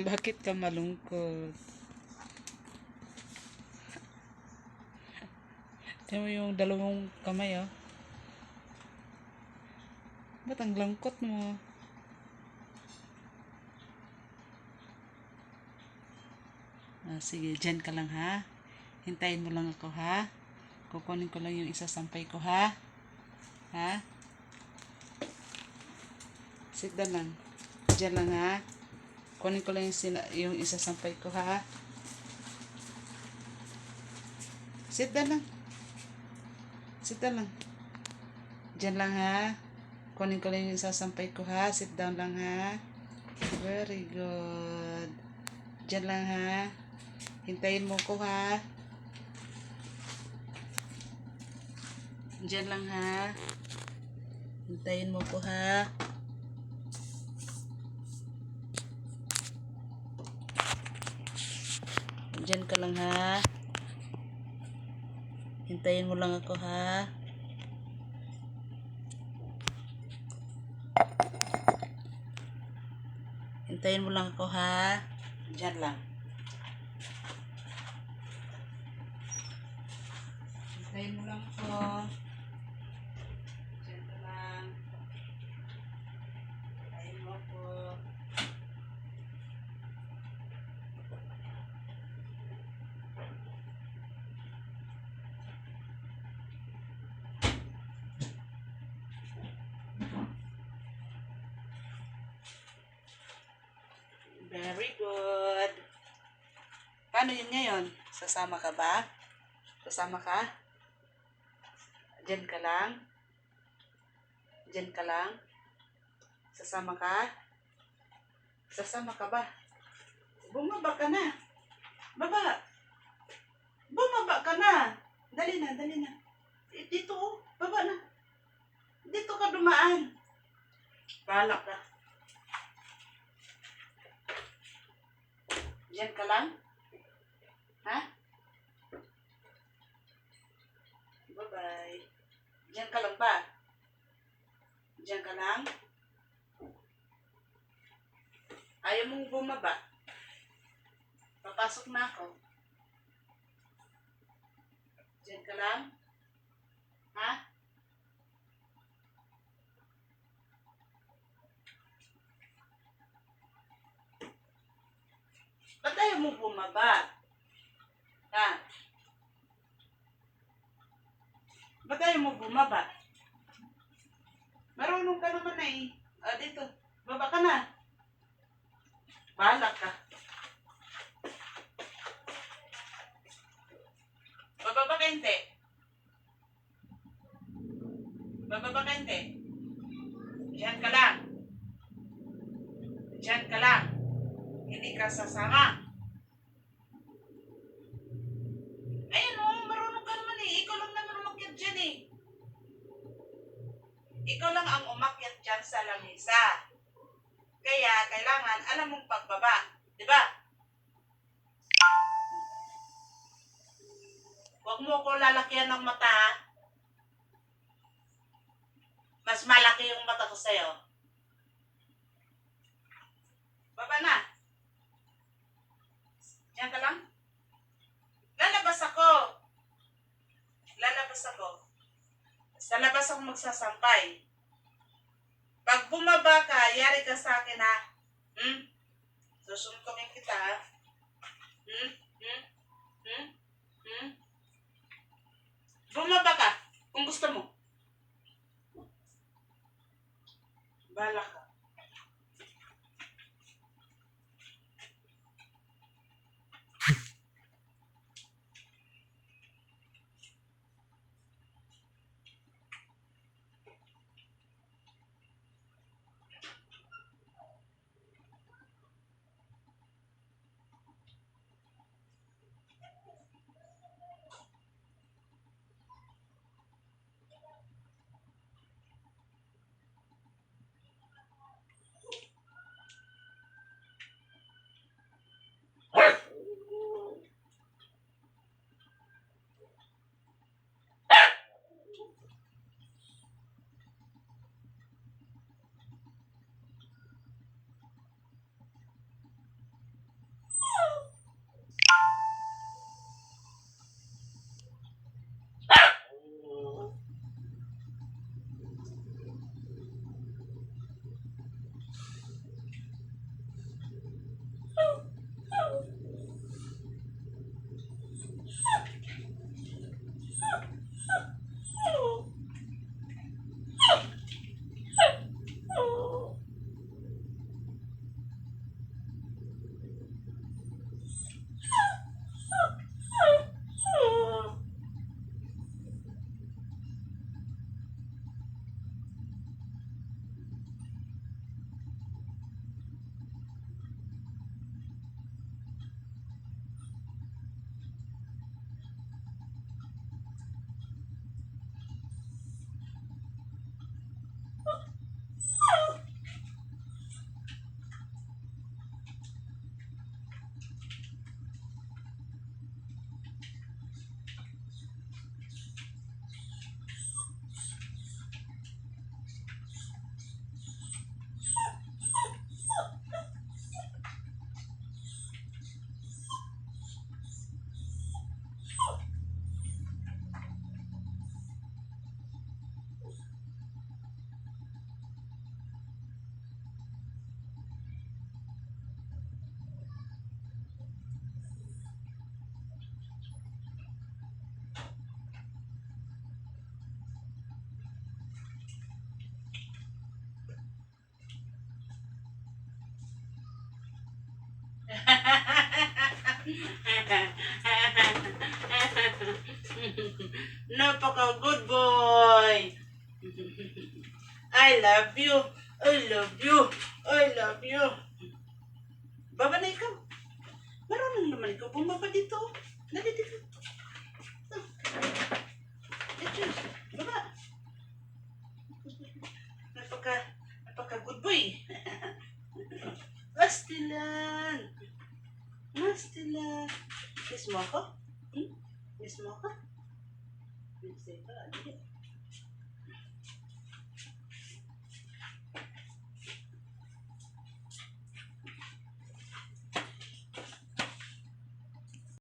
Bakit ka malungkot? Tingnan mo yung dalawang kamay, oh. Ba't ang lungkot mo? Sige, dyan ka lang, ha? Hintayin mo lang ako, ha? Kukunin ko lang yung isasampay ko, ha? Ha? Sit down lang. Dyan lang, ha? Kunin ko lang yung isasampay ko, ha? Sit down lang. Sit down lang. Dyan lang, ha? Kunin ko lang yung isasampay ko, ha? Sit down lang, ha? Very good. Dyan lang, ha? Hintayin mo ko, ha? Dyan lang, ha? Hintayin mo ko, ha? Dyan ka lang, ha? Hintayin mo lang ako, ha? Hintayin mo lang ako, ha? Dyan lang. Hintayin mo lang ako. Dyan ka lang. Hintayin mo ako. Very good. Paano yun ngayon? Sasama ka ba? Sasama ka? Diyan ka lang? Diyan ka lang? Sasama ka? Sasama ka ba? Bumaba ka na. Baba. Bumaba ka na. Dali na, dali na. Dito, oh. Baba na. Dito ka dumaan. Bahala ka. Diyan ka lang? Ha? Bye-bye. Diyan ka lang ba? Diyan ka lang? Ayaw mong bumaba. Papasok na ako. Diyan ka lang? Ha? Ba't ayaw mong bumaba? Ha? Ba't ayaw mong bumaba? Marunong ka naman na eh. Dito. Baba ka na. Bahala ka. Bababa ka hindi. Bababa ka hindi. Diyan ka lang. Diyan ka lang. Hindi ka sasama. Ayun o, marunong ka naman eh. Ikaw lang naman umakyat dyan eh. Ikaw lang ang umakyat dyan sa lamesa. Kaya, kailangan alam mong pagbaba. Diba? Huwag mo ko lalakyan ng mata, ha? Mas malaki yung mata ko sa'yo. Baba na. Diyan ka lang. Lalabas ako. Lalabas ako. Sa labas ako magsasampay. Pag bumaba ka, yari ka sa akin, ha? Susuntokin kita, ha? Bumaba ka, kung gusto mo. Bahala ka. Napaka good boy. I love you. I love you. I love you. Baba na ikaw. Marunong naman ikaw bumaba dito. Dali dito. Dito. Baba. Napaka good boy. Pastilan. Pastilan. Kiss mo ako? Hmm? Kiss mo ako? Kiss mo ako?